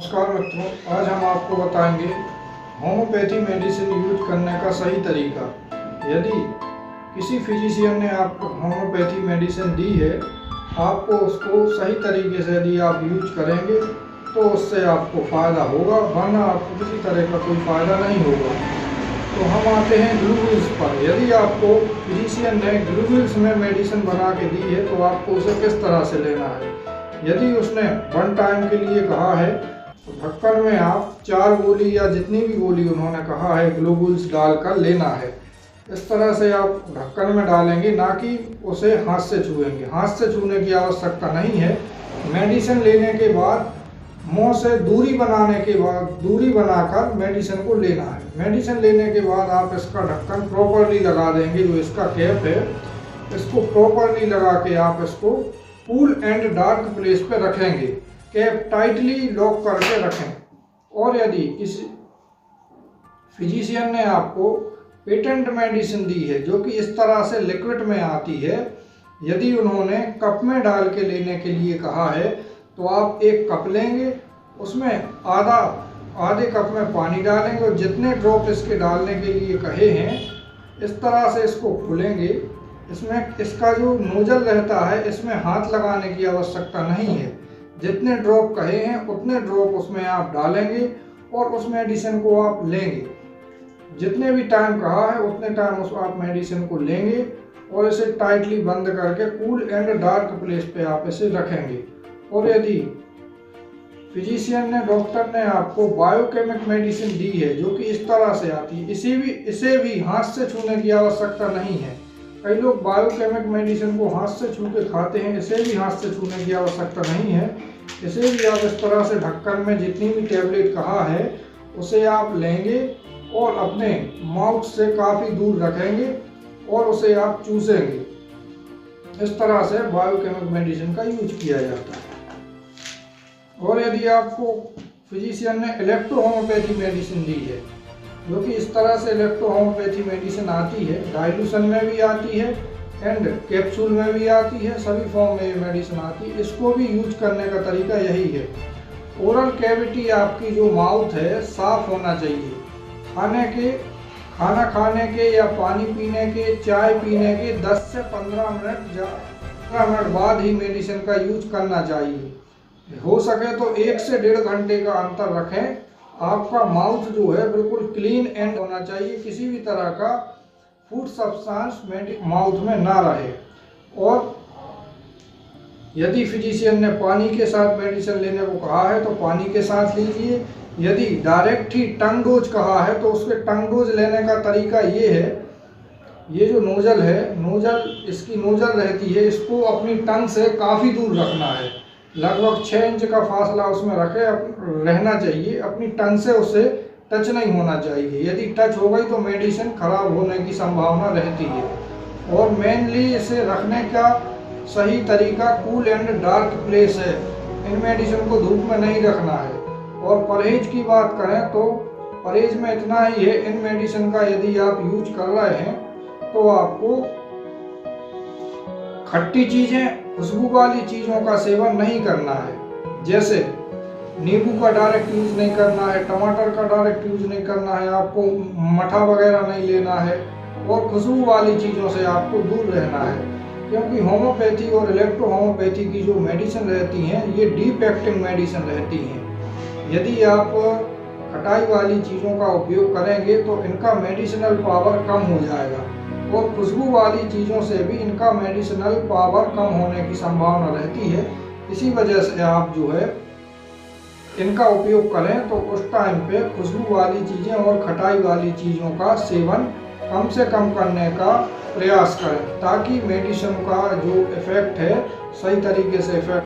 नमस्कार मित्रों, आज हम आपको बताएंगे होम्योपैथी मेडिसिन यूज करने का सही तरीका। यदि किसी फिजिशियन ने आपको होम्योपैथी मेडिसिन दी है, आपको उसको सही तरीके से यदि आप यूज करेंगे तो उससे आपको फ़ायदा होगा, वरना आपको किसी तरह का कोई फ़ायदा नहीं होगा। तो हम आते हैं ग्लूविल्स पर। यदि आपको फिजिशियन ने ग्लूविल्स में मेडिसिन बना के दी है तो आपको उसे किस तरह से लेना है। यदि उसने 1 टाइम के लिए कहा है तो ढक्कन में आप 4 गोली या जितनी भी गोली उन्होंने कहा है ग्लूविल्स डालकर लेना है। इस तरह से आप ढक्कन में डालेंगे, ना कि उसे हाथ से छुएंगे। हाथ से छूने की आवश्यकता नहीं है। मेडिसिन लेने के बाद मुंह से दूरी बनाकर मेडिसिन को लेना है। मेडिसिन लेने के बाद आप इसका ढक्कन प्रॉपरली लगा देंगे। जो इसका कैप है, इसको प्रॉपरली लगा के आप इसको कूल एंड डार्क प्लेस पे रखेंगे। कैप टाइटली लॉक करके रखें। और यदि किसी फिजिशियन ने आपको पेटेंट मेडिसिन दी है जो कि इस तरह से लिक्विड में आती है, यदि उन्होंने कप में डाल के लेने के लिए कहा है तो आप 1 कप लेंगे, उसमें आधे कप में पानी डालेंगे और जितने ड्रॉप इसके डालने के लिए कहे हैं इस तरह से इसको खोलेंगे। इसमें इसका जो नोजल रहता है, इसमें हाथ लगाने की आवश्यकता नहीं है। जितने ड्रॉप कहे हैं उतने ड्रॉप उसमें आप डालेंगे और उस मेडिसिन को आप लेंगे। जितने भी टाइम कहा है उतने टाइम उस आप मेडिसिन को लेंगे और इसे टाइटली बंद करके कूल एंड डार्क प्लेस पे आप इसे रखेंगे। और यदि फिजिशियन ने, डॉक्टर ने आपको बायोकेमिक मेडिसिन दी है जो कि इस तरह से आती है, इसे भी हाथ से छूने की आवश्यकता नहीं है। कई लोग बायोकेमिक मेडिसिन को हाथ से छू के खाते हैं, इसे भी हाथ से छूने की आवश्यकता नहीं है। इसे भी आप इस तरह से ढक्कन में जितनी भी टेबलेट कहा है उसे आप लेंगे और अपने माउथ से काफ़ी दूर रखेंगे और उसे आप चूसेंगे। इस तरह से बायोकेमिक मेडिसिन का यूज किया जाता है। और यदि आपको फिजिशियन ने इलेक्ट्रो होम्योपैथी मेडिसिन दी है जो कि इस तरह से इलेक्ट्रो होम्योपैथी मेडिसिन आती है, डाइल्यूशन में भी आती है एंड कैप्सूल में भी आती है, सभी फॉर्म में ये मेडिसिन आती है। इसको भी यूज करने का तरीका यही है। ओरल कैविटी आपकी जो माउथ है साफ होना चाहिए। खाना खाने के या पानी पीने के, चाय पीने के 10 से 15 मिनट बाद ही मेडिसिन का यूज करना चाहिए। हो सके तो 1 से 1.5 घंटे का अंतर रखें। आपका माउथ जो है बिल्कुल क्लीन एंड होना चाहिए, किसी भी तरह का फूड सब्सटेंस माउथ में ना रहे। और यदि फिजिशियन ने पानी के साथ मेडिसिन लेने को कहा है तो पानी के साथ लीजिए। यदि डायरेक्ट ही टंग डोज कहा है तो उसके टंग डोज लेने का तरीका ये है, ये जो नोजल है, इसकी नोजल रहती है, इसको अपनी टंग से काफ़ी दूर रखना है। लगभग 6 इंच का फासला उसमें रहना चाहिए। अपनी टंग से उसे टच नहीं होना चाहिए। यदि टच हो गई तो मेडिसिन खराब होने की संभावना रहती है। और मेनली इसे रखने का सही तरीका कूल एंड डार्क प्लेस है। इन मेडिसिन को धूप में नहीं रखना है। और परहेज की बात करें तो परहेज में इतना ही है, इन मेडिसिन का यदि आप यूज कर रहे हैं तो आपको खट्टी चीज़ें, खुशबू वाली चीज़ों का सेवन नहीं करना है। जैसे नींबू का डायरेक्ट यूज नहीं करना है, टमाटर का डायरेक्ट यूज नहीं करना है, आपको मठा वगैरह नहीं लेना है और खुशबू वाली चीज़ों से आपको दूर रहना है। क्योंकि होम्योपैथी और इलेक्ट्रो होम्योपैथी की जो मेडिसिन रहती हैं ये डीप एक्टिंग मेडिसिन रहती हैं। यदि आप खटाई वाली चीज़ों का उपयोग करेंगे तो इनका मेडिसिनल पावर कम हो जाएगा और खुशबू वाली चीज़ों से भी इनका मेडिसिनल पावर कम होने की संभावना रहती है। इसी वजह से आप जो है इनका उपयोग करें तो उस टाइम पे खुशबू वाली चीज़ें और खटाई वाली चीज़ों का सेवन कम से कम करने का प्रयास करें, ताकि मेडिसिन का जो इफ़ेक्ट है सही तरीके से इफ़ेक्ट